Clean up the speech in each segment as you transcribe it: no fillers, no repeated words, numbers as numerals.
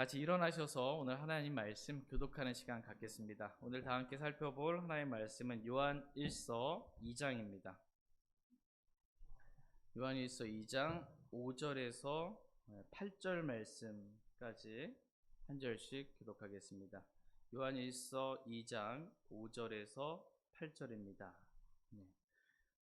같이 일어나셔서 오늘 하나님 말씀 교독하는 시간 갖겠습니다. 오늘 다 함께 살펴볼 하나님 말씀은 요한 1서 2장입니다. 요한 1서 2장 5절에서 8절 말씀까지 한 절씩 교독하겠습니다. 요한 1서 2장 5절에서 8절입니다.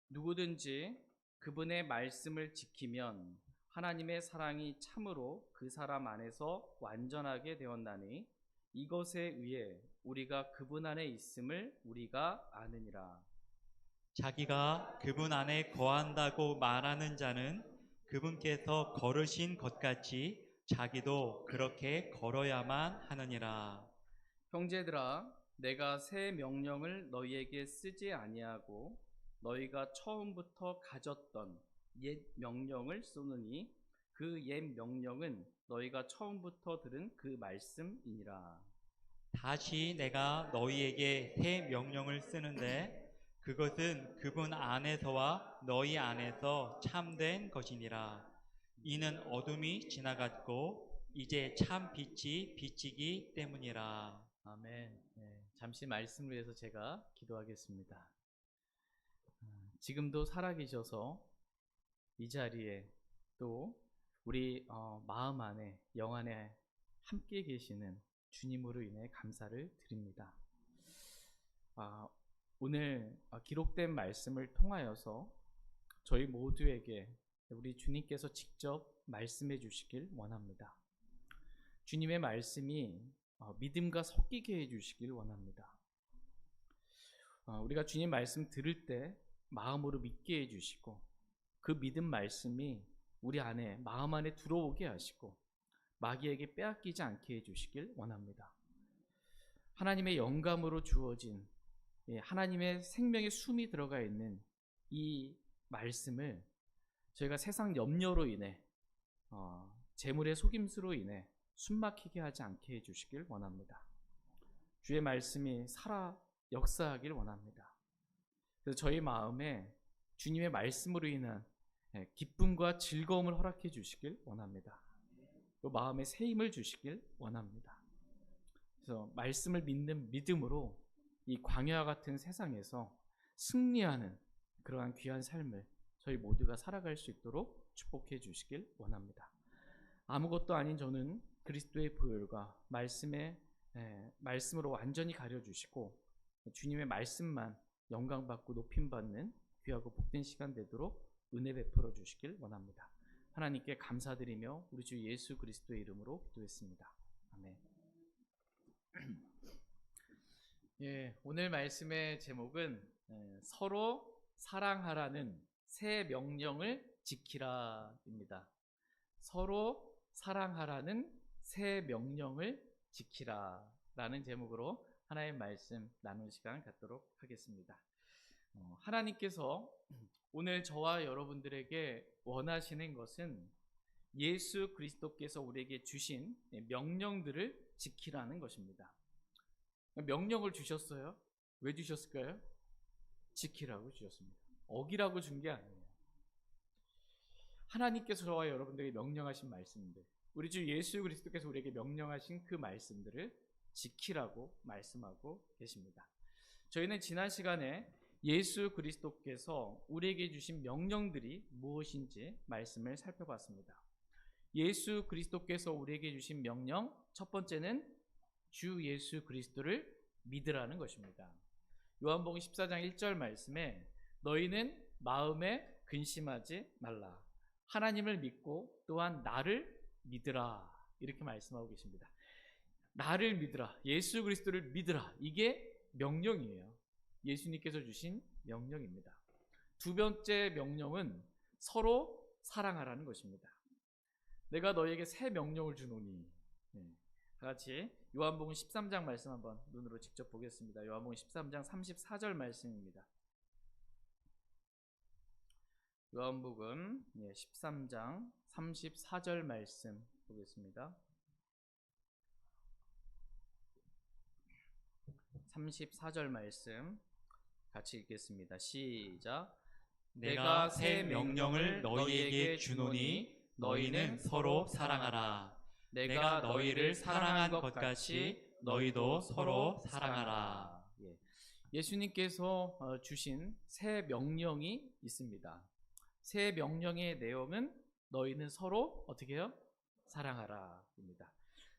누구든지 그분의 말씀을 지키면 하나님의 사랑이 참으로 그 사람 안에서 완전하게 되었나니 이것에 의해 우리가 그분 안에 있음을 우리가 아느니라. 자기가 그분 안에 거한다고 말하는 자는 그분께서 걸으신 것 같이 자기도 그렇게 걸어야만 하느니라. 형제들아, 내가 새 명령을 너희에게 쓰지 아니하고 너희가 처음부터 가졌던 옛 명령을 쓰느니 그 옛 명령은 너희가 처음부터 들은 그 말씀이니라. 다시 내가 너희에게 새 명령을 쓰는데 그것은 그분 안에서와 너희 안에서 참된 것이니라. 이는 어둠이 지나갔고 이제 참 빛이 비치기 때문이라. 아멘. 잠시 말씀을 위해서 제가 기도하겠습니다. 지금도 살아계셔서 이 자리에 또 우리 마음 안에 영 안에 함께 계시는 주님으로 인해 감사를 드립니다. 오늘 기록된 말씀을 통하여서 저희 모두에게 우리 주님께서 직접 말씀해 주시길 원합니다. 주님의 말씀이 믿음과 섞이게 해 주시길 원합니다. 우리가 주님 말씀 들을 때 마음으로 믿게 해주시고 그 믿음 말씀이 우리 안에 마음 안에 들어오게 하시고 마귀에게 빼앗기지 않게 해주시길 원합니다. 하나님의 영감으로 주어진 하나님의 생명의 숨이 들어가 있는 이 말씀을 저희가 세상 염려로 인해 재물의 속임수로 인해 숨막히게 하지 않게 해주시길 원합니다. 주의 말씀이 살아 역사하길 원합니다. 그래서 저희 마음에 주님의 말씀으로 인한 기쁨과 즐거움을 허락해 주시길 원합니다. 그 마음에 새 힘을 주시길 원합니다. 그래서 말씀을 믿는 믿음으로 이 광야와 같은 세상에서 승리하는 그러한 귀한 삶을 저희 모두가 살아갈 수 있도록 축복해 주시길 원합니다. 아무것도 아닌 저는 그리스도의 보혈과 말씀으로 완전히 가려주시고 주님의 말씀만 영광받고 높임받는 귀하고 복된 시간 되도록 은혜 베풀어 주시길 원합니다. 하나님께 감사드리며 우리 주 예수 그리스도의 이름으로 기도했습니다. 아멘. 오늘 말씀의 제목은 서로 사랑하라는 새 명령을 지키라입니다. 서로 사랑하라는 새 명령을 지키라라는 제목으로 하나님의 말씀 나누는 시간 갖도록 하겠습니다. 하나님께서 오늘 저와 여러분들에게 원하시는 것은 예수 그리스도께서 우리에게 주신 명령들을 지키라는 것입니다. 명령을 주셨어요. 왜 주셨을까요? 지키라고 주셨습니다. 어기라고 준 게 아니에요. 하나님께서 저와 여러분들에게 명령하신 말씀들, 우리 주 예수 그리스도께서 우리에게 명령하신 그 말씀들을 지키라고 말씀하고 계십니다. 저희는 지난 시간에 예수 그리스도께서 우리에게 주신 명령들이 무엇인지 말씀을 살펴봤습니다. 예수 그리스도께서 우리에게 주신 명령, 첫 번째는 주 예수 그리스도를 믿으라는 것입니다. 요한복음 14장 1절 말씀에 너희는 마음에 근심하지 말라. 하나님을 믿고 또한 나를 믿으라. 이렇게 말씀하고 계십니다. 나를 믿으라. 예수 그리스도를 믿으라. 이게 명령이에요. 예수님께서 주신 명령입니다. 두 번째 명령은 서로 사랑하라는 것입니다. 내가 너희에게 새 명령을 주노니. 다 같이 요한복음 13장 말씀 한번 눈으로 직접 보겠습니다. 요한복음 13장 34절 말씀입니다. 요한복음 13장 34절 말씀 보겠습니다. 34절 말씀 같이 읽겠습니다. 시작. 내가 새 명령을 너희에게 주노니 너희는 서로 사랑하라. 내가 너희를 사랑한 것 같이 너희도 서로 사랑하라. 예수님께서 주신 새 명령이 있습니다. 새 명령의 내용은 너희는 서로 어떻게 해요? 사랑하라입니다.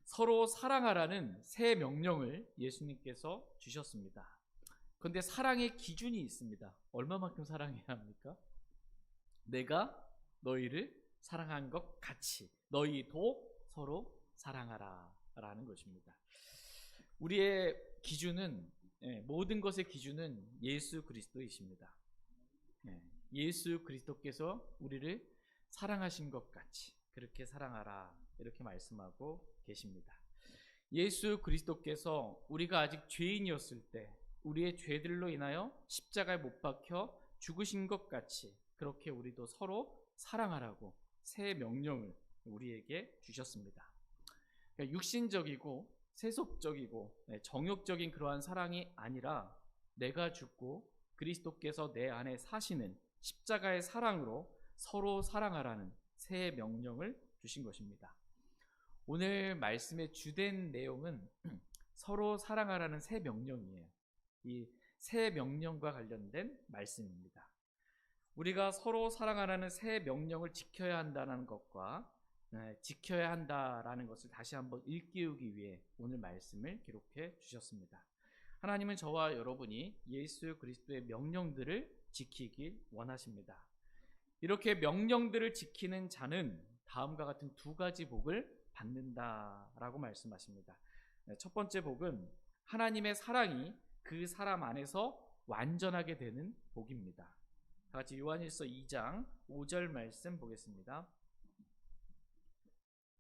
서로 사랑하라는 새 명령을 예수님께서 주셨습니다. 그런데 사랑의 기준이 있습니다. 얼마만큼 사랑해야 합니까? 내가 너희를 사랑한 것 같이 너희도 서로 사랑하라 라는 것입니다. 우리의 기준은 모든 것의 기준은 예수 그리스도이십니다. 예수 그리스도께서 우리를 사랑하신 것 같이 그렇게 사랑하라 이렇게 말씀하고 계십니다. 예수 그리스도께서 우리가 아직 죄인이었을 때 우리의 죄들로 인하여 십자가에 못 박혀 죽으신 것 같이 그렇게 우리도 서로 사랑하라고 새 명령을 우리에게 주셨습니다. 그러니까 육신적이고 세속적이고 정욕적인 그러한 사랑이 아니라 내가 죽고 그리스도께서 내 안에 사시는 십자가의 사랑으로 서로 사랑하라는 새 명령을 주신 것입니다. 오늘 말씀의 주된 내용은 서로 사랑하라는 새 명령이에요. 이 새 명령과 관련된 말씀입니다. 우리가 서로 사랑하라는 새 명령을 지켜야 한다는 것과 지켜야 한다라는 것을 다시 한번 일깨우기 위해 오늘 말씀을 기록해 주셨습니다. 하나님은 저와 여러분이 예수 그리스도의 명령들을 지키길 원하십니다. 이렇게 명령들을 지키는 자는 다음과 같은 두 가지 복을 받는다라고 말씀하십니다. 첫 번째 복은 하나님의 사랑이 그 사람 안에서 완전하게 되는 복입니다. 다 같이 요한일서 2장 5절 말씀 보겠습니다.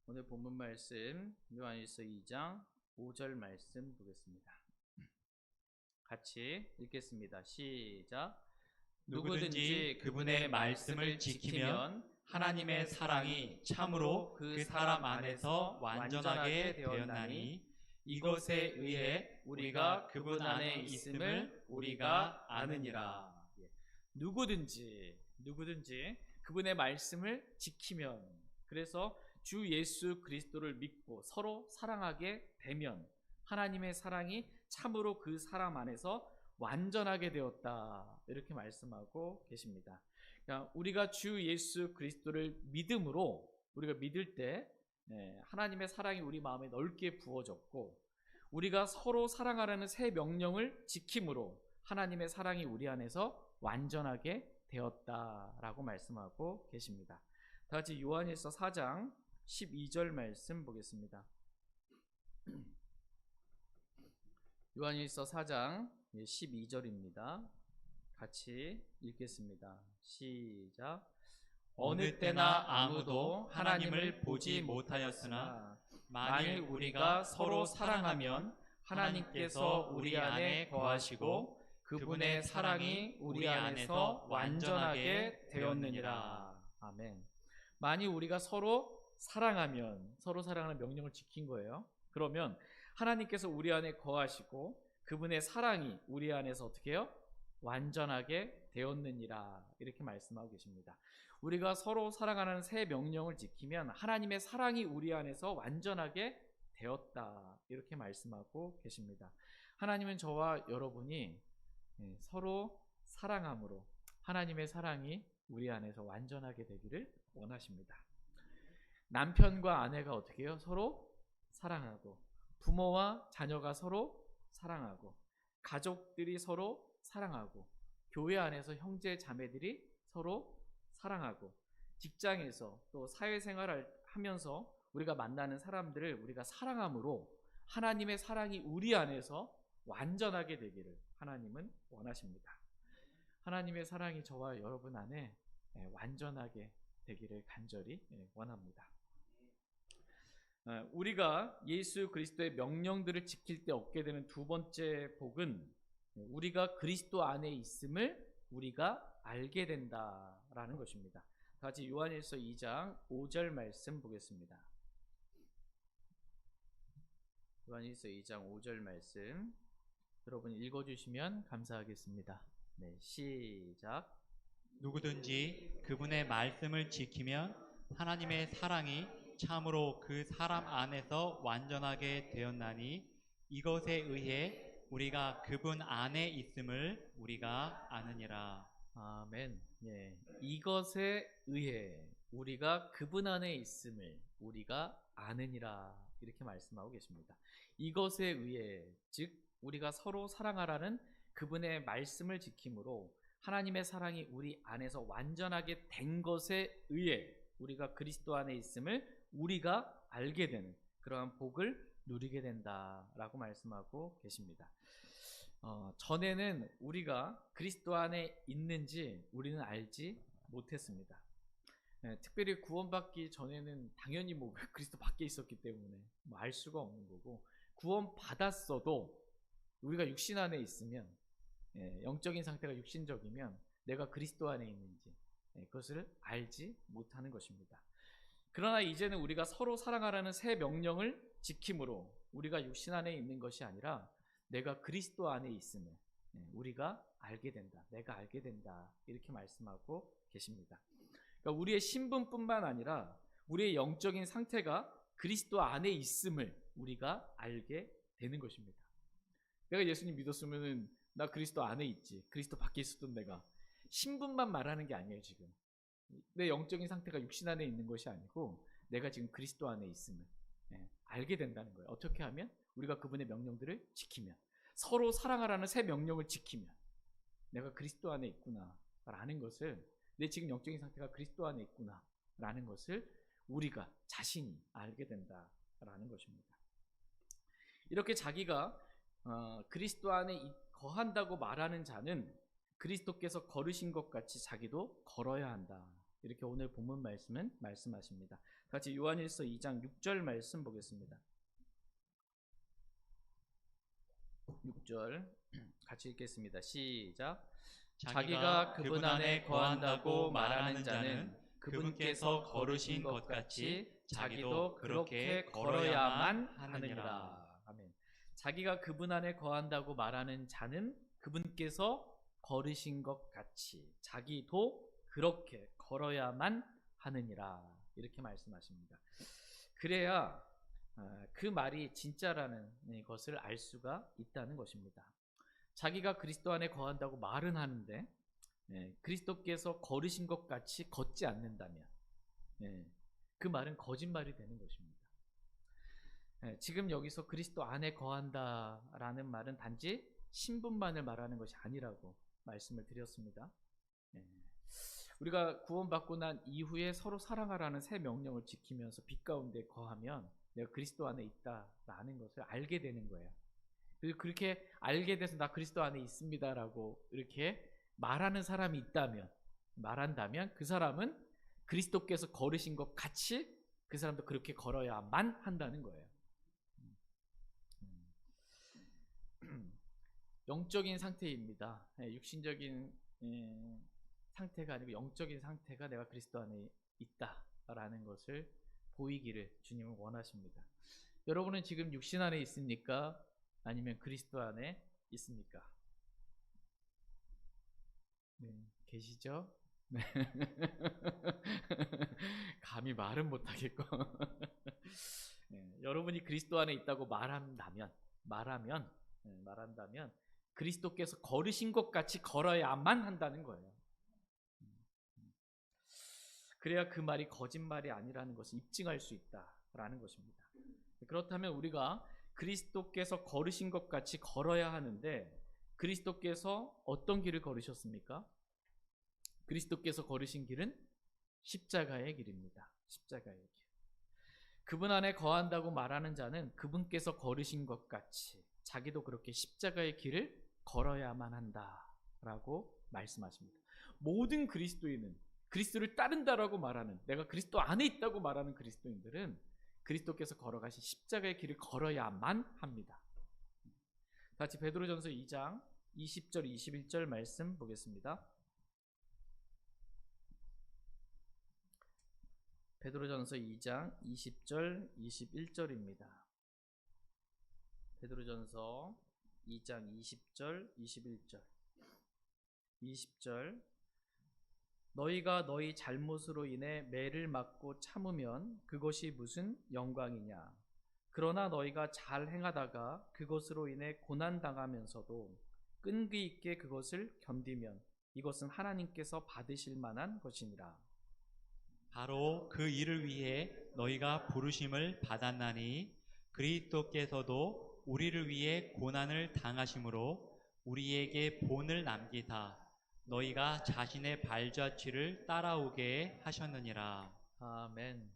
오늘 본문 말씀 요한일서 2장 5절 말씀 보겠습니다. 같이 읽겠습니다. 시작. 누구든지 그분의 말씀을 지키면 하나님의 사랑이 참으로 그 사람 안에서 완전하게 되었나니 이것에 의해 우리가 그분 안에 있음을 우리가 아느니라. 누구든지 그분의 말씀을 지키면, 그래서 주 예수 그리스도를 믿고 서로 사랑하게 되면 하나님의 사랑이 참으로 그 사람 안에서 완전하게 되었다, 이렇게 말씀하고 계십니다. 그러니까 우리가 주 예수 그리스도를 믿음으로, 우리가 믿을 때 하나님의 사랑이 우리 마음에 넓게 부어졌고, 우리가 서로 사랑하라는 새 명령을 지킴으로 하나님의 사랑이 우리 안에서 완전하게 되었다라고 말씀하고 계십니다. 다 같이 요한일서 4장 12절 말씀 보겠습니다. 요한일서 4장 12절입니다. 같이 읽겠습니다. 시작. 어느 때나 아무도 하나님을 보지 못하였으나 만일 우리가 서로 사랑하면 하나님께서 우리 안에 거하시고 그분의 사랑이 우리 안에서 완전하게 되었느니라. 아멘. 만일 우리가 서로 사랑하면, 서로 사랑하는 명령을 지킨 거예요. 그러면 하나님께서 우리 안에 거하시고 그분의 사랑이 우리 안에서 어떻게 해요? 완전하게 되었느니라, 이렇게 말씀하고 계십니다. 우리가 서로 사랑하는 새 명령을 지키면 하나님의 사랑이 우리 안에서 완전하게 되었다, 이렇게 말씀하고 계십니다. 하나님은 저와 여러분이 서로 사랑함으로 하나님의 사랑이 우리 안에서 완전하게 되기를 원하십니다. 남편과 아내가 어떻게 해요? 서로 사랑하고, 부모와 자녀가 서로 사랑하고, 가족들이 서로 사랑하고, 교회 안에서 형제 자매들이 서로 사랑하고, 직장에서 또 사회생활을 하면서 우리가 만나는 사람들을 우리가 사랑함으로 하나님의 사랑이 우리 안에서 완전하게 되기를 하나님은 원하십니다. 하나님의 사랑이 저와 여러분 안에 완전하게 되기를 간절히 원합니다. 우리가 예수 그리스도의 명령들을 지킬 때 얻게 되는 두 번째 복은 우리가 그리스도 안에 있음을 우리가 알게 된다라는 것입니다. 다 같이 요한일서 2장 5절 말씀 보겠습니다. 요한일서 2장 5절 말씀 여러분 읽어주시면 감사하겠습니다. 네, 시작. 누구든지 그분의 말씀을 지키면 하나님의 사랑이 참으로 그 사람 안에서 완전하게 되었나니 이것에 의해 우리가 그분 안에 있음을 우리가 아느니라. 아멘. 예. 이것에 의해 우리가 그분 안에 있음을 우리가 아느니라 이렇게 말씀하고 계십니다. 이것에 의해 즉 우리가 서로 사랑하라는 그분의 말씀을 지킴으로 하나님의 사랑이 우리 안에서 완전하게 된 것에 의해 우리가 그리스도 안에 있음을 우리가 알게 되는 그러한 복을 누리게 된다라고 말씀하고 계십니다. 전에는 우리가 그리스도 안에 있는지 우리는 알지 못했습니다. 특별히 구원받기 전에는 당연히 그리스도 밖에 있었기 때문에 알 수가 없는 거고, 구원받았어도 우리가 육신 안에 있으면, 영적인 상태가 육신적이면 내가 그리스도 안에 있는지 그것을 알지 못하는 것입니다. 그러나 이제는 우리가 서로 사랑하라는 새 명령을 지킴으로 우리가 육신 안에 있는 것이 아니라 내가 그리스도 안에 있음을 우리가 알게 된다. 내가 알게 된다. 이렇게 말씀하고 계십니다. 그러니까 우리의 신분뿐만 아니라 우리의 영적인 상태가 그리스도 안에 있음을 우리가 알게 되는 것입니다. 내가 예수님 믿었으면 나 그리스도 안에 있지, 그리스도 밖에 있었던 내가, 신분만 말하는 게 아니에요. 지금 내 영적인 상태가 육신 안에 있는 것이 아니고 내가 지금 그리스도 안에 있음을 알게 된다는 거예요. 어떻게 하면? 우리가 그분의 명령들을 지키면, 서로 사랑하라는 새 명령을 지키면 내가 그리스도 안에 있구나 라는 것을, 내 지금 영적인 상태가 그리스도 안에 있구나 라는 것을 우리가 자신이 알게 된다라는 것입니다. 이렇게 자기가 그리스도 안에 거한다고 말하는 자는 그리스도께서 걸으신 것 같이 자기도 걸어야 한다. 이렇게 오늘 본문 말씀은 말씀하십니다. 같이 요한일서 2장 6절 말씀 보겠습니다. 6절 같이 읽겠습니다. 시작. 자기가 그분 안에 거한다고 말하는 자는 그분께서 걸으신 것 같이 자기도 그렇게 걸어야만 하느니라. 아멘. 자기가 그분 안에 거한다고 말하는 자는 그분께서 걸으신 것 같이 자기도 그렇게 걸어야만 하느니라. 이렇게 말씀하십니다. 그래야 그 말이 진짜라는 것을 알 수가 있다는 것입니다. 자기가 그리스도 안에 거한다고 말은 하는데 그리스도께서 걸으신 것 같이 걷지 않는다면 그 말은 거짓말이 되는 것입니다. 지금 여기서 그리스도 안에 거한다라는 말은 단지 신분만을 말하는 것이 아니라고 말씀을 드렸습니다. 우리가 구원받고 난 이후에 서로 사랑하라는 새 명령을 지키면서 빛 가운데 거하면 내가 그리스도 안에 있다라는 것을 알게 되는 거예요. 그리고 그렇게 알게 돼서 나 그리스도 안에 있습니다라고 이렇게 말하는 사람이 말한다면 그 사람은 그리스도께서 걸으신 것 같이 그 사람도 그렇게 걸어야만 한다는 거예요. 영적인 상태입니다. 육신적인 상태가 아니고 영적인 상태가 내가 그리스도 안에 있다라는 것을 보이기를 주님은 원하십니다. 여러분은 지금 육신 안에 있습니까? 아니면 그리스도 안에 있습니까? 네, 계시죠? 네. 감히 말은 못하겠고 여러분이 그리스도 안에 있다고 말한다면 그리스도께서 걸으신 것 같이 걸어야만 한다는 거예요. 그래야 그 말이 거짓말이 아니라는 것을 입증할 수 있다라는 것입니다. 그렇다면 우리가 그리스도께서 걸으신 것 같이 걸어야 하는데, 그리스도께서 어떤 길을 걸으셨습니까? 그리스도께서 걸으신 길은 십자가의 길입니다. 십자가의 길. 그분 안에 거한다고 말하는 자는 그분께서 걸으신 것 같이 자기도 그렇게 십자가의 길을 걸어야만 한다라고 말씀하십니다. 모든 그리스도인은, 그리스도를 따른다라고 말하는, 내가 그리스도 안에 있다고 말하는 그리스도인들은 그리스도께서 걸어가신 십자가의 길을 걸어야만 합니다. 같이 베드로전서 2장 20절 21절 말씀 보겠습니다. 베드로전서 2장 20절 21절입니다. 베드로전서 2장 20절 21절 20절 너희가 너희 잘못으로 인해 매를 맞고 참으면 그것이 무슨 영광이냐. 그러나 너희가 잘 행하다가 그것으로 인해 고난당하면서도 끈기 있게 그것을 견디면 이것은 하나님께서 받으실 만한 것이니라. 바로 그 일을 위해 너희가 부르심을 받았나니 그리스도께서도 우리를 위해 고난을 당하심으로 우리에게 본을 남기사 너희가 자신의 발자취를 따라오게 하셨느니라. 아멘.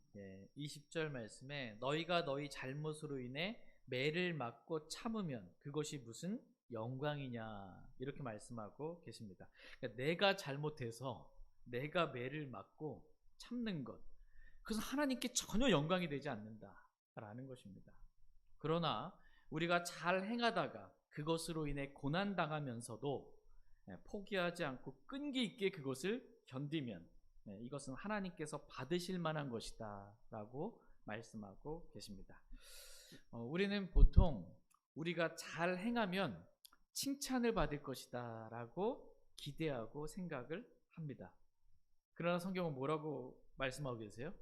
20절 말씀에 너희가 너희 잘못으로 인해 매를 맞고 참으면 그것이 무슨 영광이냐 이렇게 말씀하고 계십니다. 그러니까 내가 잘못해서 내가 매를 맞고 참는 것, 그것은 하나님께 전혀 영광이 되지 않는다라는 것입니다. 그러나 우리가 잘 행하다가 그것으로 인해 고난당하면서도 포기하지 않고 끈기 있게 그것을 견디면 이것은 하나님께서 받으실 만한 것이다 라고 말씀하고 계십니다. 우리는 보통 우리가 잘 행하면 칭찬을 받을 것이다 라고 기대하고 생각을 합니다. 그러나 성경은 뭐라고 말씀하고 계세요?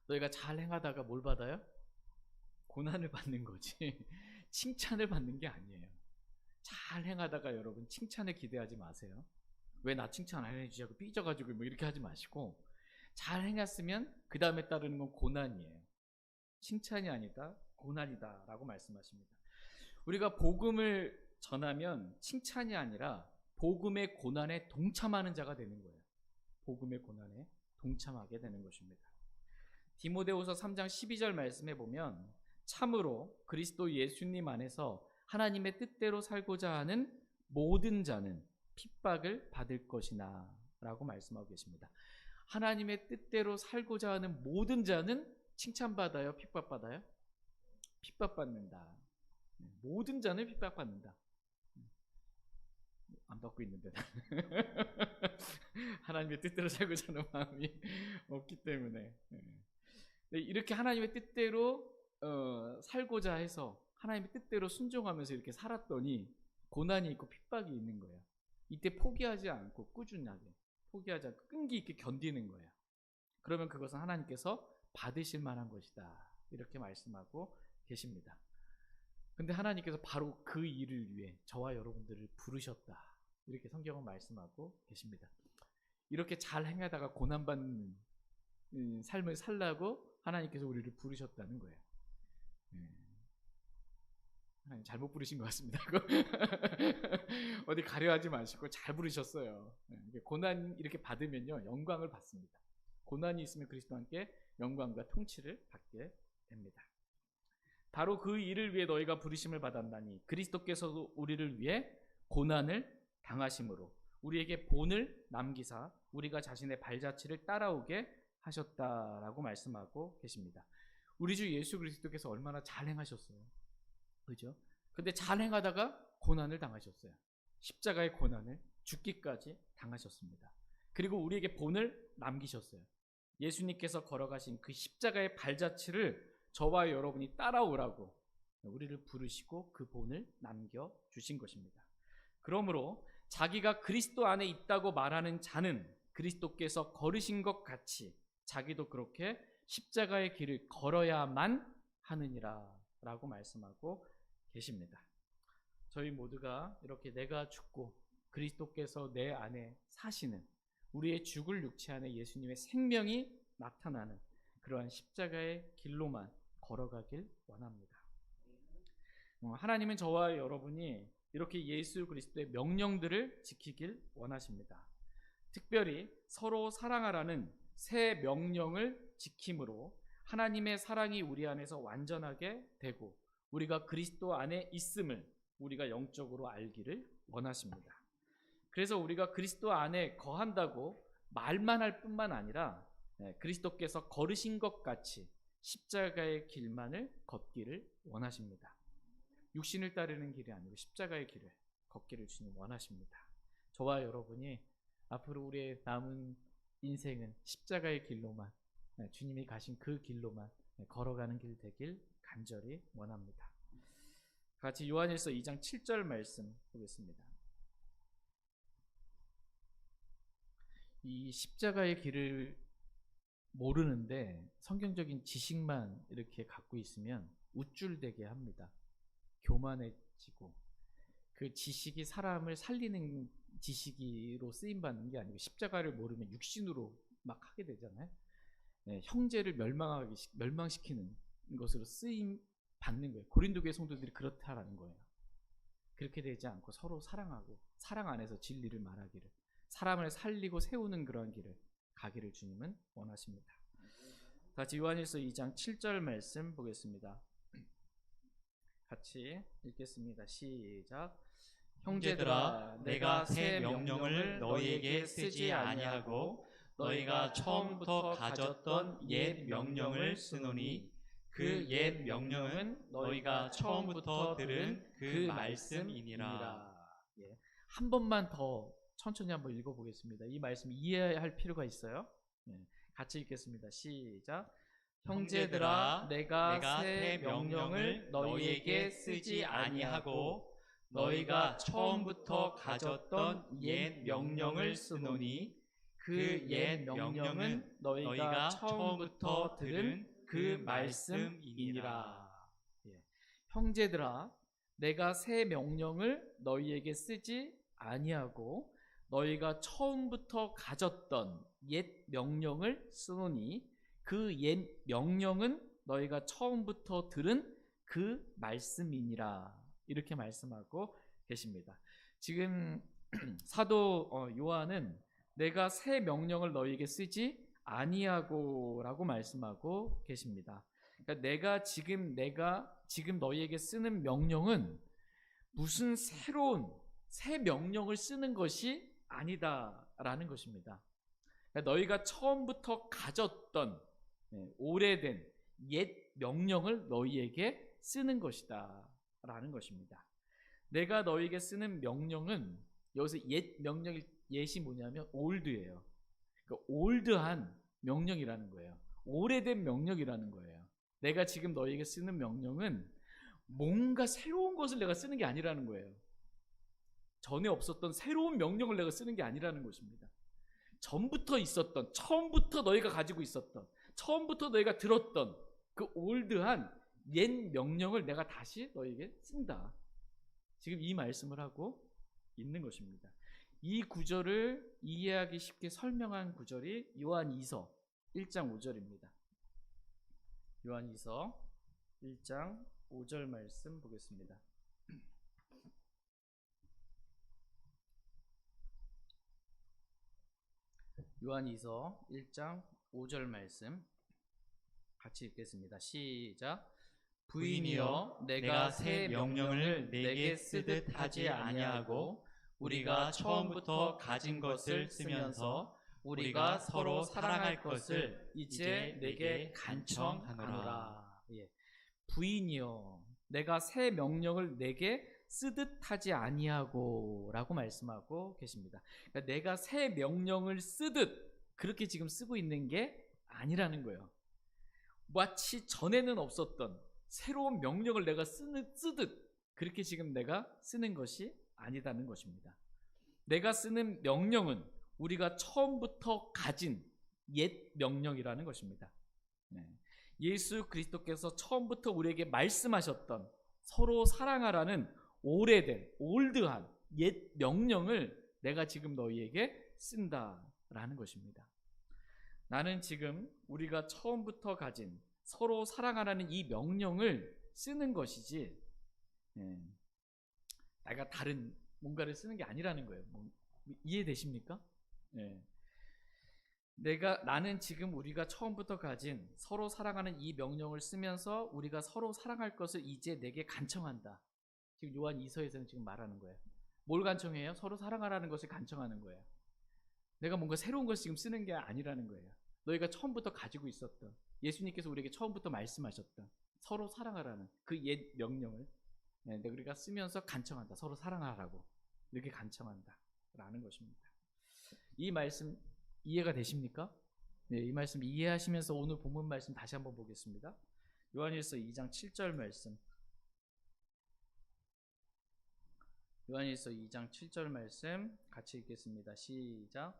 너희가 잘 행하다가 뭘 받아요? 고난을 받는 거지 칭찬을 받는 게 아니에요. 잘 행하다가 여러분 칭찬을 기대하지 마세요. 왜 나 칭찬 안 해주자고 삐져가지고 뭐 이렇게 하지 마시고, 잘 행했으면 그 다음에 따르는 건 고난이에요. 칭찬이 아니다 고난이다 라고 말씀하십니다. 우리가 복음을 전하면 칭찬이 아니라 복음의 고난에 동참하는 자가 되는 거예요. 복음의 고난에 동참하게 되는 것입니다. 디모데후서 3장 12절 말씀에 보면 참으로 그리스도 예수님 안에서 하나님의 뜻대로 살고자 하는 모든 자는 핍박을 받을 것이나 라고 말씀하고 계십니다. 하나님의 뜻대로 살고자 하는 모든 자는 칭찬받아요? 핍박받아요? 핍박받는다. 모든 자는 핍박받는다. 안 받고 있는데 하나님의 뜻대로 살고자 하는 마음이 없기 때문에 이렇게 하나님의 뜻대로 살고자 해서 하나님의 뜻대로 순종하면서 이렇게 살았더니 고난이 있고 핍박이 있는 거예요. 이때 포기하지 않고 꾸준하게 포기하지 않고 끈기 있게 견디는 거예요. 그러면 그것은 하나님께서 받으실 만한 것이다 이렇게 말씀하고 계십니다. 근데 하나님께서 바로 그 일을 위해 저와 여러분들을 부르셨다 이렇게 성경은 말씀하고 계십니다. 이렇게 잘 행하다가 고난받는 삶을 살라고 하나님께서 우리를 부르셨다는 거예요. 하나님 잘못 부르신 것 같습니다. 어디 가려하지 마시고 잘 부르셨어요. 고난 이렇게 받으면요 영광을 받습니다. 고난이 있으면 그리스도와 함께 영광과 통치를 받게 됩니다. 바로 그 일을 위해 너희가 부르심을 받았나니 그리스도께서도 우리를 위해 고난을 당하심으로 우리에게 본을 남기사 우리가 자신의 발자취를 따라오게 하셨다라고 말씀하고 계십니다. 우리 주 예수 그리스도께서 얼마나 잘 행하셨어요. 그죠? 근데 잘 행하다가 고난을 당하셨어요. 십자가의 고난을 죽기까지 당하셨습니다. 그리고 우리에게 본을 남기셨어요. 예수님께서 걸어가신 그 십자가의 발자취를 저와 여러분이 따라오라고 우리를 부르시고 그 본을 남겨주신 것입니다. 그러므로 자기가 그리스도 안에 있다고 말하는 자는 그리스도께서 걸으신 것 같이 자기도 그렇게 십자가의 길을 걸어야만 하느니라 라고 말씀하고 계십니다. 저희 모두가 이렇게 내가 죽고 그리스도께서 내 안에 사시는 우리의 죽을 육체 안에 예수님의 생명이 나타나는 그러한 십자가의 길로만 걸어가길 원합니다. 하나님은 저와 여러분이 이렇게 예수 그리스도의 명령들을 지키길 원하십니다. 특별히 서로 사랑하라는 새 명령을 지킴으로 하나님의 사랑이 우리 안에서 완전하게 되고 우리가 그리스도 안에 있음을 우리가 영적으로 알기를 원하십니다. 그래서 우리가 그리스도 안에 거한다고 말만 할 뿐만 아니라 그리스도께서 걸으신 것 같이 십자가의 길만을 걷기를 원하십니다. 육신을 따르는 길이 아니고 십자가의 길을 걷기를 주님 원하십니다. 저와 여러분이 앞으로 우리의 남은 인생은 십자가의 길로만 주님이 가신 그 길로만 걸어가는 길 되길 간절히 원합니다. 같이 요한일서 2장 7절 말씀 보겠습니다. 이 십자가의 길을 모르는데 성경적인 지식만 이렇게 갖고 있으면 우쭐대게 합니다. 교만해지고, 그 지식이 사람을 살리는 지식으로 쓰임받는 게 아니고 십자가를 모르면 육신으로 막 하게 되잖아요. 네, 형제를 멸망시키는 것으로 쓰임 받는 거예요. 고린도 교회 성도들이 그렇다라는 거예요. 그렇게 되지 않고 서로 사랑하고 사랑 안에서 진리를 말하기를, 사람을 살리고 세우는 그러한 길을 가기를 주님은 원하십니다. 같이 요한일서 2장 7절 말씀 보겠습니다. 같이 읽겠습니다. 시작. 형제들아, 내가 새 명령을 너희에게 쓰지 아니하고 너희가 처음부터 가졌던 옛 명령을 쓰노니 그 옛 명령은 너희가 처음부터 들은 그 말씀이니라. 예. 한 번만 더 천천히 한번 읽어보겠습니다. 이 말씀 이해할 필요가 있어요. 예. 같이 읽겠습니다. 시작. 형제들아, 내가 새 명령을 너희에게 쓰지 아니하고 너희가 처음부터 가졌던 옛 명령을 쓰노니 그 옛 명령은 너희가 처음부터 들은 그 말씀이니라. 예. 형제들아, 내가 새 명령을 너희에게 쓰지 아니하고 너희가 처음부터 가졌던 옛 명령을 쓰노니 그 옛 명령은 너희가 처음부터 들은 그 말씀이니라. 이렇게 말씀하고 계십니다. 지금 사도 요한은 내가 새 명령을 너희에게 쓰지 아니하고 라고 말씀하고 계십니다. 그러니까 내가 지금 너희에게 쓰는 명령은 무슨 새로운 새 명령을 쓰는 것이 아니다라는 것입니다. 그러니까 너희가 처음부터 가졌던 오래된 옛 명령을 너희에게 쓰는 것이다 라는 것입니다. 내가 너희에게 쓰는 명령은, 여기서 옛 명령의 옛이 뭐냐면 올드예요. 그러니까 올드한 명령이라는 거예요. 오래된 명령이라는 거예요. 내가 지금 너희에게 쓰는 명령은 뭔가 새로운 것을 내가 쓰는 게 아니라는 거예요. 전에 없었던 새로운 명령을 내가 쓰는 게 아니라는 것입니다. 전부터 있었던, 처음부터 너희가 가지고 있었던, 처음부터 너희가 들었던 그 올드한 옛 명령을 내가 다시 너희에게 쓴다. 지금 이 말씀을 하고 있는 것입니다. 이 구절을 이해하기 쉽게 설명한 구절이 요한2서 1장 5절입니다. 요한2서 1장 5절 말씀 보겠습니다. 요한2서 1장 5절 말씀 같이 읽겠습니다. 시작. 부인이여, 내가 새 명령을 내게 쓰듯 하지 아니하고 우리가 처음부터 가진 것을 쓰면서 우리가 서로 사랑할 것을 이제 내게 간청하노라. 예. 부인이여, 내가 새 명령을 내게 쓰듯 하지 아니하고 라고 말씀하고 계십니다. 그러니까 내가 새 명령을 쓰듯 그렇게 지금 쓰고 있는 게 아니라는 거예요. 마치 전에는 없었던 새로운 명령을 내가 쓰듯 그렇게 지금 내가 쓰는 것이 아니다는 것입니다. 내가 쓰는 명령은 우리가 처음부터 가진 옛 명령이라는 것입니다. 예수 그리스도께서 처음부터 우리에게 말씀하셨던 서로 사랑하라는 오래된 올드한 옛 명령을 내가 지금 너희에게 쓴다라는 것입니다. 나는 지금 우리가 처음부터 가진 서로 사랑하라는 이 명령을 쓰는 것이지 내가 다른 뭔가를 쓰는 게 아니라는 거예요. 이해되십니까? 나는 지금 우리가 처음부터 가진 서로 사랑하는 이 명령을 쓰면서 우리가 서로 사랑할 것을 이제 내게 간청한다. 지금 요한 2서에서는 지금 말하는 거예요. 뭘 간청해요? 서로 사랑하라는 것을 간청하는 거예요. 내가 뭔가 새로운 것을 지금 쓰는 게 아니라는 거예요. 너희가 처음부터 가지고 있었던, 예수님께서 우리에게 처음부터 말씀하셨던 서로 사랑하라는 그 옛 명령을 우리가 쓰면서 간청한다. 서로 사랑하라고 이렇게 간청한다 라는 것입니다. 이 말씀 이해가 되십니까? 네, 이 말씀 이해하시면서 오늘 본문 말씀 다시 한번 보겠습니다. 요한일서 2장 7절 말씀. 요한일서 2장 7절 말씀 같이 읽겠습니다. 시작.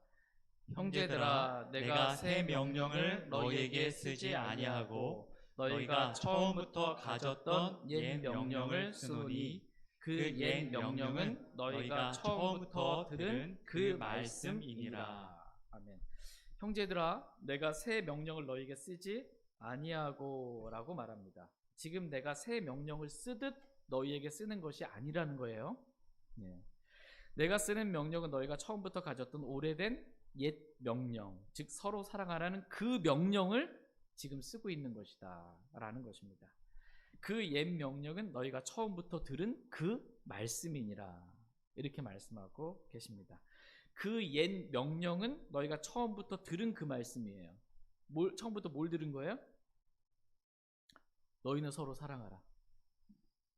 형제들아, 내가 새 명령을 너희에게 쓰지 아니하고 너희가 처음부터 가졌던 옛 명령을 쓰노니 그 옛 명령은 너희가 처음부터 들은 그 말씀이니라. 아멘. 형제들아, 내가 새 명령을 너희에게 쓰지 아니하고라고 말합니다. 지금 내가 새 명령을 쓰듯 너희에게 쓰는 것이 아니라는 거예요. 네. 내가 쓰는 명령은 너희가 처음부터 가졌던 오래된 옛 명령, 즉 서로 사랑하라는 그 명령을 지금 쓰고 있는 것이다 라는 것입니다. 그 옛 명령은 너희가 처음부터 들은 그 말씀이니라, 이렇게 말씀하고 계십니다. 그 옛 명령은 너희가 처음부터 들은 그 말씀이에요. 처음부터 뭘 들은 거예요? 너희는 서로 사랑하라.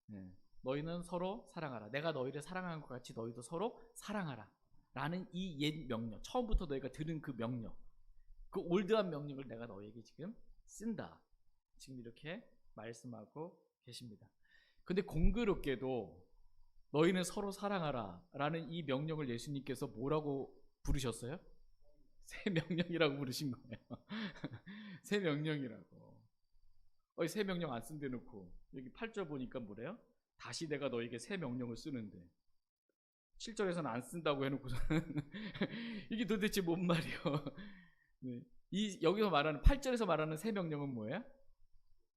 네. 너희는 서로 사랑하라. 내가 너희를 사랑하는 것 같이 너희도 서로 사랑하라 라는 이 옛 명령, 처음부터 너희가 들은 그 명령, 그 올드한 명령을 내가 너희에게 지금 쓴다, 지금 이렇게 말씀하고 계십니다. 근데 공교롭게도 너희는 서로 사랑하라 라는 이 명령을 예수님께서 뭐라고 부르셨어요? 새 명령이라고 부르신 거예요. 새 명령이라고. 새 명령 안 쓴 데 놓고 여기 8절 보니까 뭐래요? 다시 내가 너에게 새 명령을 쓰는데 7절에서는 안 쓴다고 해놓고서는 이게 도대체 뭔 말이에요? 네. 여기서 말하는 8절에서 말하는 새 명령은 뭐예요?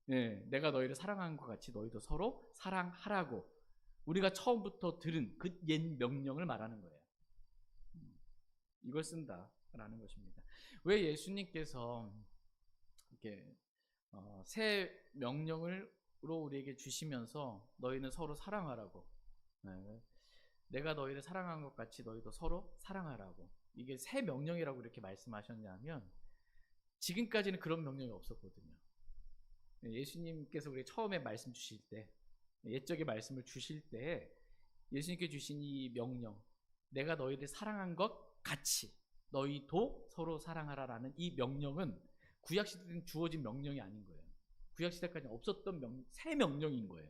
네, 내가 너희를 사랑하는 것 같이 너희도 서로 사랑하라고 우리가 처음부터 들은 그 옛 명령을 말하는 거예요. 이걸 쓴다라는 것입니다. 왜 예수님께서 이렇게 새 명령으로 우리에게 주시면서 너희는 서로 사랑하라고, 네, 내가 너희를 사랑한 것 같이 너희도 서로 사랑하라고, 이게 새 명령이라고 이렇게 말씀하셨냐면 지금까지는 그런 명령이 없었거든요. 예수님께서 우리 처음에 말씀 주실 때, 옛적의 말씀을 주실 때 예수님께 주신 이 명령, 내가 너희를 사랑한 것 같이 너희도 서로 사랑하라라는 이 명령은 구약시대 때는 주어진 명령이 아닌 거예요. 구약시대까지는 없었던 새 명령인 거예요.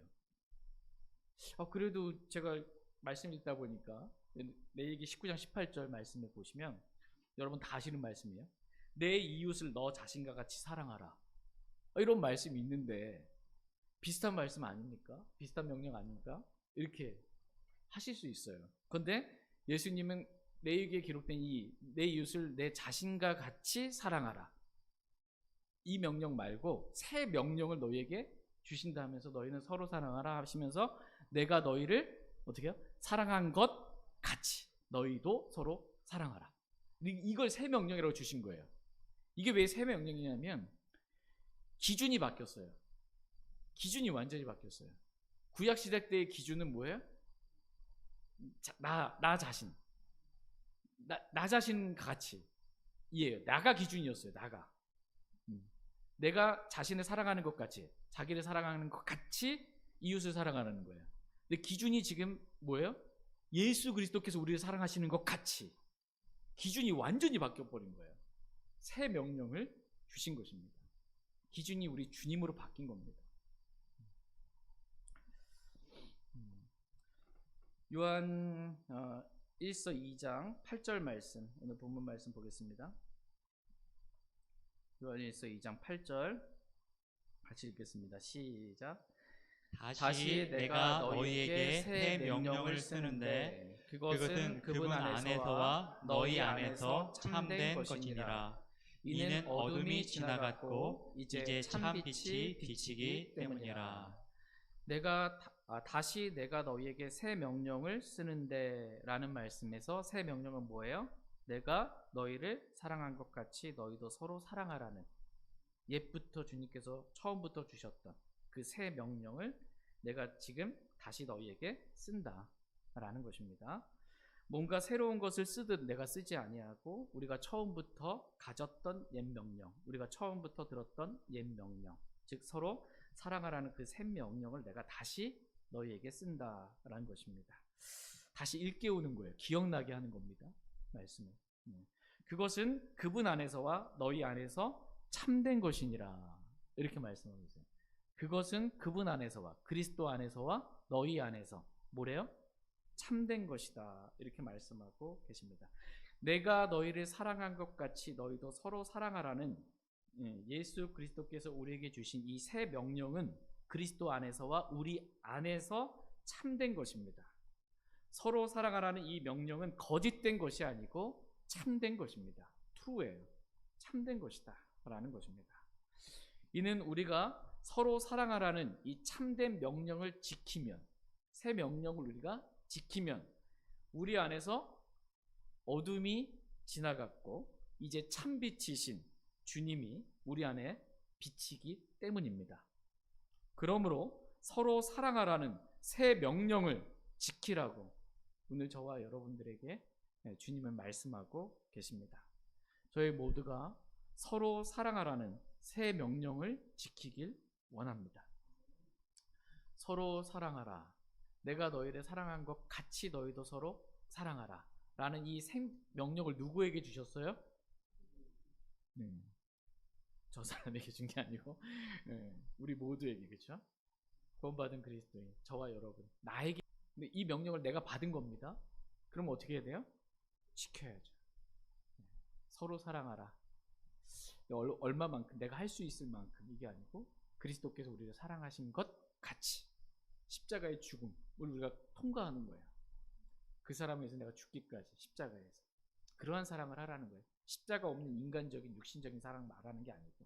그래도 제가 말씀 읽다 보니까 레위기 19장 18절 말씀을 보시면 여러분 다 아시는 말씀이에요. 내 이웃을 너 자신과 같이 사랑하라, 이런 말씀이 있는데 비슷한 말씀 아닙니까? 비슷한 명령 아닙니까? 이렇게 하실 수 있어요. 그런데 예수님은 레위기에 기록된 내 이웃을 내 자신과 같이 사랑하라, 이 명령 말고 새 명령을 너희에게 주신다 하면서 너희는 서로 사랑하라 하시면서 내가 너희를 어떻게 해요? 사랑한 것 같이 너희도 서로 사랑하라, 이걸 새 명령이라고 주신 거예요. 이게 왜 새 명령이냐면 기준이 바뀌었어요. 기준이 완전히 바뀌었어요. 구약시대 때의 기준은 뭐예요? 나 자신, 나 자신 같이 이해요. 나가 기준이었어요. 내가 자신을 사랑하는 것 같이, 자기를 사랑하는 것 같이 이웃을 사랑하는 거예요. 근데 기준이 지금 뭐예요? 예수 그리스도께서 우리를 사랑하시는 것 같이 기준이 완전히 바뀌어버린 거예요. 새 명령을 주신 것입니다. 기준이 우리 주님으로 바뀐 겁니다. 요한 1서 2장 8절 말씀, 오늘 본문 말씀 보겠습니다. 요한 1서 2장 8절 같이 읽겠습니다. 시작. 다시 내가 너희에게 새 명령을 쓰는데 그것은 그분 안에서와 너희 안에서 참된 것이니라. 이는 어둠이 지나갔고 이제 참 빛이 비치기 때문이라. 다시 내가 너희에게 새 명령을 쓰는데 라는 말씀에서 새 명령은 뭐예요? 내가 너희를 사랑한 것 같이 너희도 서로 사랑하라는, 옛부터 주님께서 처음부터 주셨던 그 새 명령을 내가 지금 다시 너희에게 쓴다 라는 것입니다. 뭔가 새로운 것을 쓰듯 내가 쓰지 아니하고 우리가 처음부터 가졌던 옛 명령, 우리가 처음부터 들었던 옛 명령, 즉 서로 사랑하라는 그 새 명령을 내가 다시 너희에게 쓴다라는 것입니다. 다시 일깨우는 거예요. 기억나게 하는 겁니다. 말씀을. 그것은 그분 안에서와 너희 안에서 참된 것이니라, 이렇게 말씀하고 있어요. 그것은 그분 안에서와 그리스도 안에서와 너희 안에서 뭐래요? 참된 것이다, 이렇게 말씀하고 계십니다. 내가 너희를 사랑한 것 같이 너희도 서로 사랑하라는 예수 그리스도께서 우리에게 주신 이 새 명령은 그리스도 안에서와 우리 안에서 참된 것입니다. 서로 사랑하라는 이 명령은 거짓된 것이 아니고 참된 것입니다. true예요. 참된 것이다 라는 것입니다. 이는 우리가 서로 사랑하라는 이 참된 명령을 지키면, 새 명령을 우리가 지키면 우리 안에서 어둠이 지나갔고 이제 참빛이신 주님이 우리 안에 비치기 때문입니다. 그러므로 서로 사랑하라는 새 명령을 지키라고 오늘 저와 여러분들에게 주님은 말씀하고 계십니다. 저희 모두가 서로 사랑하라는 새 명령을 지키길 원합니다. 서로 사랑하라. 내가 너희를 사랑한 것 같이 너희도 서로 사랑하라. 라는 이 명령을 누구에게 주셨어요? 저 사람에게 준 게 아니고 우리 모두에게, 그렇죠? 구원받은 그리스도인 저와 여러분, 나에게. 근데 이 명령을 내가 받은 겁니다. 그럼 어떻게 해야 돼요? 지켜야죠. 서로 사랑하라. 얼마만큼, 내가 할 수 있을 만큼, 이게 아니고 그리스도께서 우리를 사랑하신 것 같이 십자가의 죽음을 우리가 통과하는 거예요. 그 사람을 위해서 내가 죽기까지 십자가에서 그러한 사랑을 하라는 거예요. 십자가 없는 인간적인 육신적인 사랑 말하는 게 아니고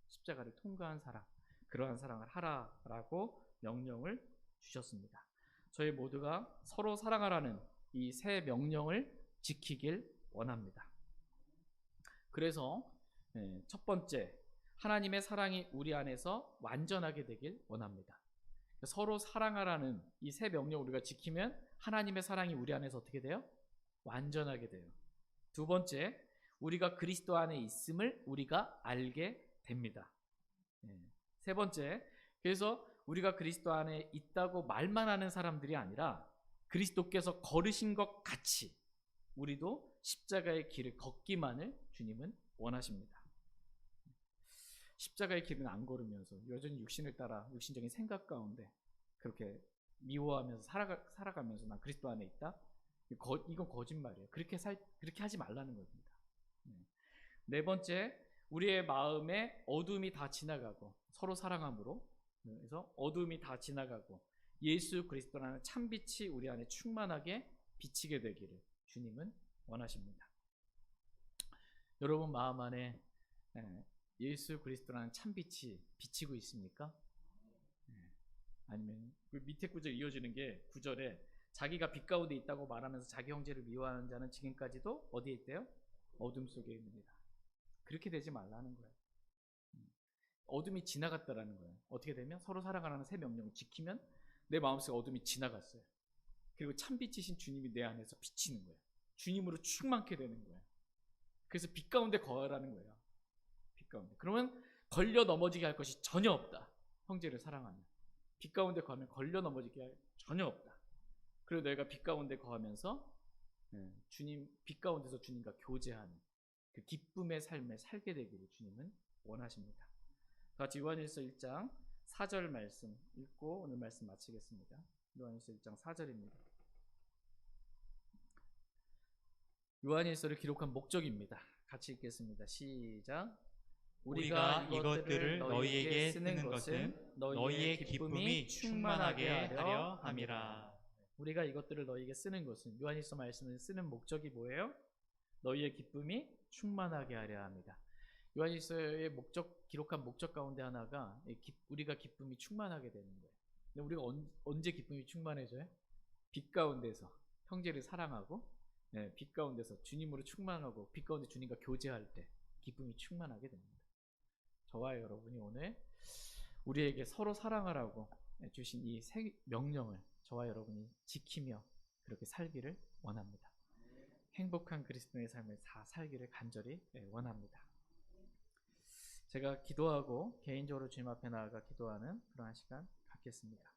십자가를 통과한 사랑, 그러한 사랑을 하라라고 명령을 주셨습니다. 저희 모두가 서로 사랑하라는 이 새 명령을 지키길 원합니다. 그래서 첫 번째, 하나님의 사랑이 우리 안에서 완전하게 되길 원합니다. 서로 사랑하라는 이 새 명령을 우리가 지키면 하나님의 사랑이 우리 안에서 어떻게 돼요? 완전하게 돼요. 두 번째, 우리가 그리스도 안에 있음을 우리가 알게 됩니다. 세 번째, 그래서 우리가 그리스도 안에 있다고 말만 하는 사람들이 아니라 그리스도께서 걸으신 것 같이 우리도 십자가의 길을 걷기만을 주님은 원하십니다. 십자가의 길은 안 걸으면서 여전히 육신을 따라 육신적인 생각 가운데 그렇게 미워하면서 살아가면서 난 그리스도 안에 있다? 이건 거짓말이에요. 그렇게 하지 말라는 겁니다. 네 번째, 우리의 마음에 어둠이 다 지나가고 서로 사랑함으로, 그래서 어둠이 다 지나가고 예수 그리스도라는 참빛이 우리 안에 충만하게 비치게 되기를 주님은 원하십니다. 여러분 마음 안에 예수 그리스도라는 참빛이 비치고 있습니까? 아니면 그 밑에 구절 이어지는 게 9절에 자기가 빛 가운데 있다고 말하면서 자기 형제를 미워하는 자는 지금까지도 어디에 있대요? 어둠 속에 있습니다. 그렇게 되지 말라는 거예요. 어둠이 지나갔다라는 거예요. 어떻게 되면 서로 사랑하라는 새 명령을 지키면 내 마음속에 어둠이 지나갔어요. 그리고 참빛이신 주님이 내 안에서 비치는 거예요. 주님으로 충만케 되는 거예요. 그래서 빛 가운데 거하라는 거예요. 빛 가운데. 그러면 걸려 넘어지게 할 것이 전혀 없다. 형제를 사랑하면. 빛 가운데 거하면 걸려 넘어지게 할 전혀 없다. 그리고 너희가 빛 가운데 거하면서 빛 가운데서 주님과 교제하는 그 기쁨의 삶을 살게 되기를 주님은 원하십니다. 같이 요한일서 1장 4절 말씀 읽고 오늘 말씀 마치겠습니다. 요한일서 1장 4절입니다. 요한일서를 기록한 목적입니다. 같이 읽겠습니다. 시작. 우리가 이것들을 너희에게 쓰는 것은 너희의 기쁨이 충만하게 하려 함이라. 우리가 이것들을 너희에게 쓰는 것은, 요한일서 말씀을 쓰는 목적이 뭐예요? 너희의 기쁨이 충만하게 하려 합니다. 요한일서의 기록한 목적 가운데 하나가 우리가 기쁨이 충만하게 되는 거예요. 근데 우리가 언제 기쁨이 충만해져요? 빛 가운데서 형제를 사랑하고 빛 가운데서 주님으로 충만하고 빛 가운데 주님과 교제할 때 기쁨이 충만하게 됩니다. 저와 여러분이 오늘 우리에게 서로 사랑하라고 주신 이 새 명령을 저와 여러분이 지키며 그렇게 살기를 원합니다. 행복한 그리스도의 삶을 다 살기를 간절히 원합니다. 제가 기도하고 개인적으로 주님 앞에 나아가 기도하는 그러한 시간 갖겠습니다.